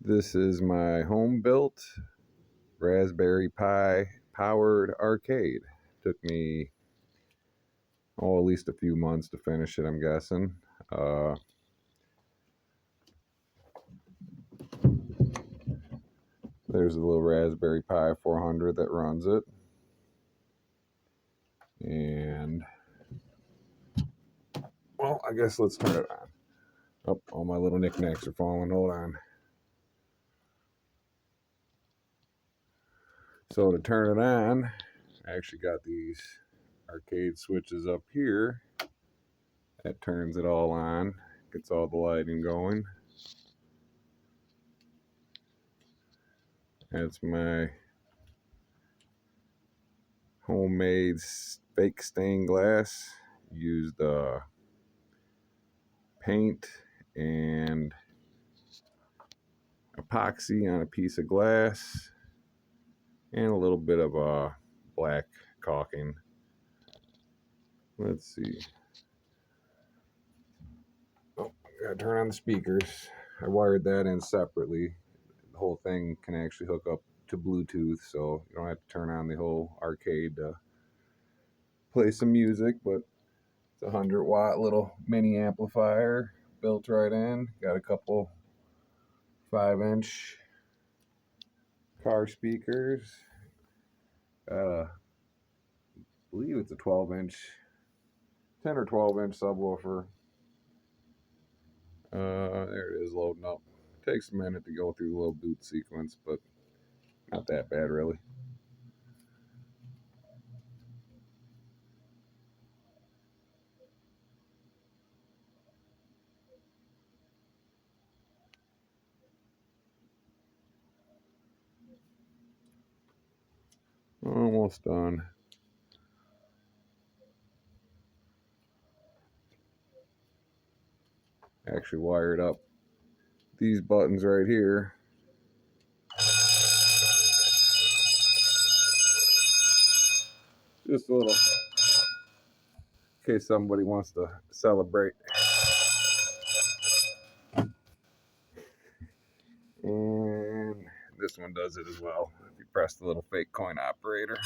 This is my home-built Raspberry Pi powered arcade. Took me, at least a few months to finish it, I'm guessing. There's a little Raspberry Pi 400 that runs it. And, well, I guess let's turn it on. Oh, all my little knickknacks are falling. Hold on. So to turn it on, I actually got these arcade switches up here. That turns it all on, gets all the lighting going. That's my homemade fake stained glass. Used paint and epoxy on a piece of glass and a little bit of black caulking. Let's see. Oh, I gotta turn on the speakers. I wired that in separately. The whole thing can actually hook up to Bluetooth, so you don't have to turn on the whole arcade to play some music, but it's a 100-watt little mini amplifier built right in. Got a couple 5-inch car speakers. I believe it's a 12-inch, 10 or 12-inch subwoofer. There it is loading up. Takes a minute to go through the little boot sequence, but not that bad really. Almost done. Actually wired up these buttons right here. Just a little, in case somebody wants to celebrate. And this one does it as well. If you press the little fake coin operator.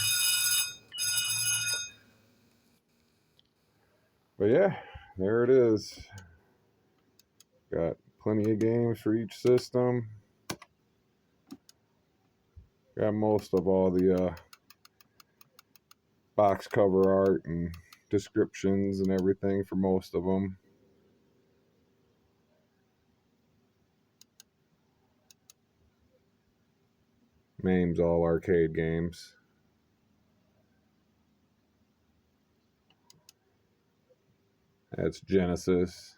But yeah, there it is. Got plenty of games for each system. Got most of all the box cover art and descriptions and everything for most of them. Names all arcade games. That's Genesis,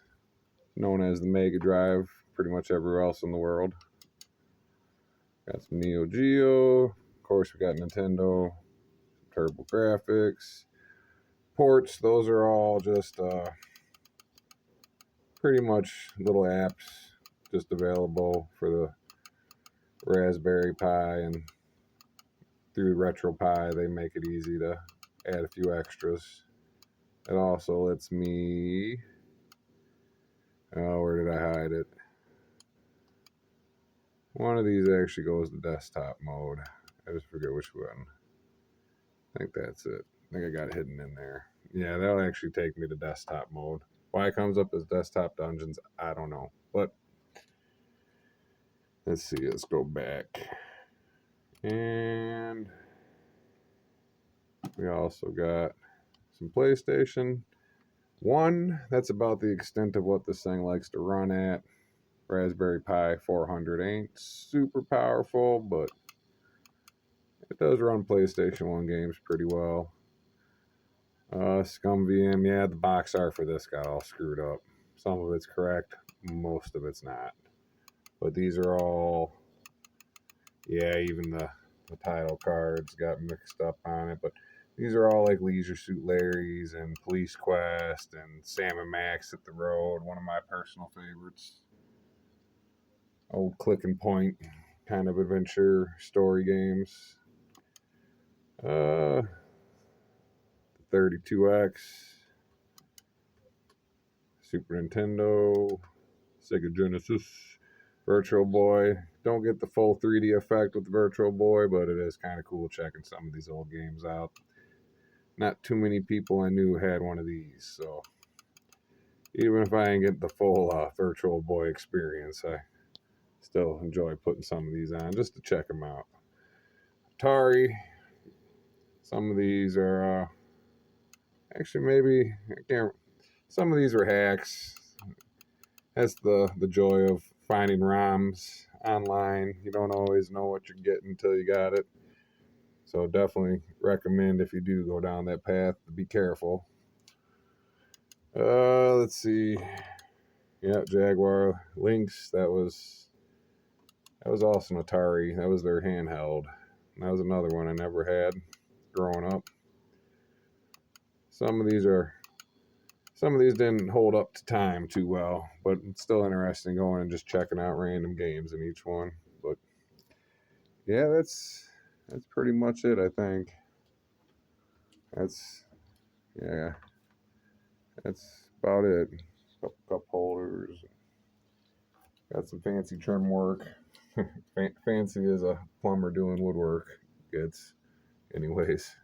known as the Mega Drive, pretty much everywhere else in the world. Got some Neo Geo. Of course, we got Nintendo, Turbo Graphics. Ports, those are all just pretty much little apps just available for the Raspberry Pi, and through RetroPie they make it easy to add a few extras. It also lets me, where did I hide it? One of these actually goes to desktop mode. I just forget which one. I think that's it. I think I got it hidden in there. Yeah, that'll actually take me to desktop mode. Why it comes up as desktop dungeons, I don't know. But let's see, let's go back. And we also got some PlayStation 1. That's about the extent of what this thing likes to run at. Raspberry Pi 400 ain't super powerful, but it does run PlayStation 1 games pretty well. Scum VM, yeah, the box art for this got all screwed up. Some of it's correct, most of it's not. But these are all, yeah, even the title cards got mixed up on it. But these are all like Leisure Suit Larry's and Police Quest and Sam and Max Hit the Road, one of my personal favorites. Old click and point kind of adventure story games. 32X, Super Nintendo, Sega Genesis, Virtual Boy. Don't get the full 3D effect with the Virtual Boy, but it is kind of cool checking some of these old games out. Not too many people I knew had one of these, so even if I ain't get the full Virtual Boy experience, I still enjoy putting some of these on just to check them out. Atari. Some of these are actually maybe I can't. Some of these are hacks. That's the joy of finding ROMs online. You don't always know what you're getting until you got it. So definitely recommend if you do go down that path to be careful. Let's see. Yeah, Jaguar Lynx. That was also an Atari. That was their handheld. That was another one I never had growing up. Some of these didn't hold up to time too well, but it's still interesting going and just checking out random games in each one. But yeah, that's pretty much it, I think. That's about it. Cup holders. Got some fancy trim work. Fancy as a plumber doing woodwork gets, anyways.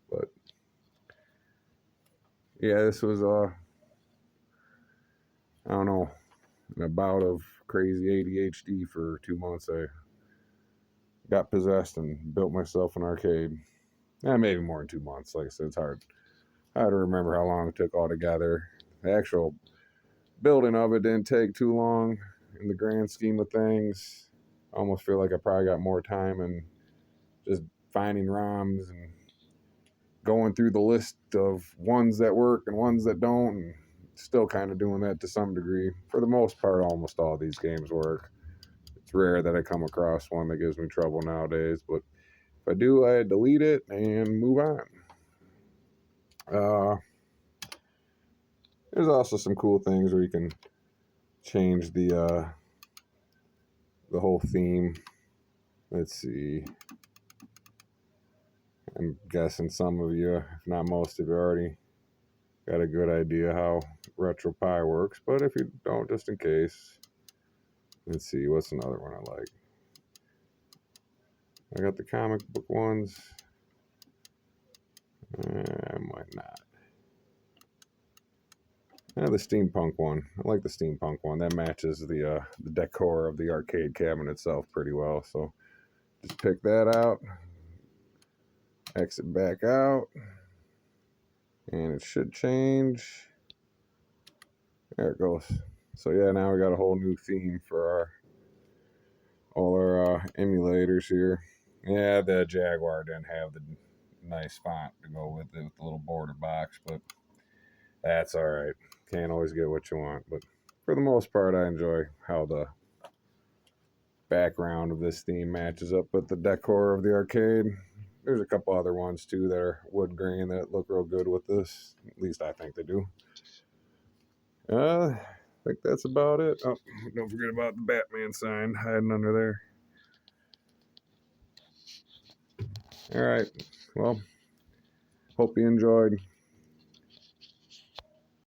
But yeah, this was I don't know, a bout of crazy ADHD for 2 months. I got possessed and built myself an arcade. Maybe more than 2 months. Like I said, it's hard to remember how long it took altogether. The actual building of it didn't take too long in the grand scheme of things. I almost feel like I probably got more time and just finding ROMs and going through the list of ones that work and ones that don't, and still kind of doing that to some degree. For the most part, almost all these games work. It's rare that I come across one that gives me trouble nowadays, but if I do, I delete it and move on. There's also some cool things where you can change the whole theme. Let's see. I'm guessing some of you, if not most of you, already got a good idea how RetroPie works, but if you don't, just in case. Let's see, what's another one I like? I got the comic book ones. I might not. The steampunk one. I like the steampunk one. That matches the decor of the arcade cabinet itself pretty well. So just pick that out. Exit back out. And it should change. There it goes. So yeah, now we got a whole new theme for all our emulators here. Yeah, the Jaguar didn't have the nice font to go with it with the little border box, but that's all right. Can't always get what you want, but for the most part, I enjoy how the background of this theme matches up with the decor of the arcade. There's a couple other ones too that are wood grain that look real good with this. At least I think they do. I think that's about it. Oh, don't forget about the Batman sign hiding under there. All right. Well, hope you enjoyed.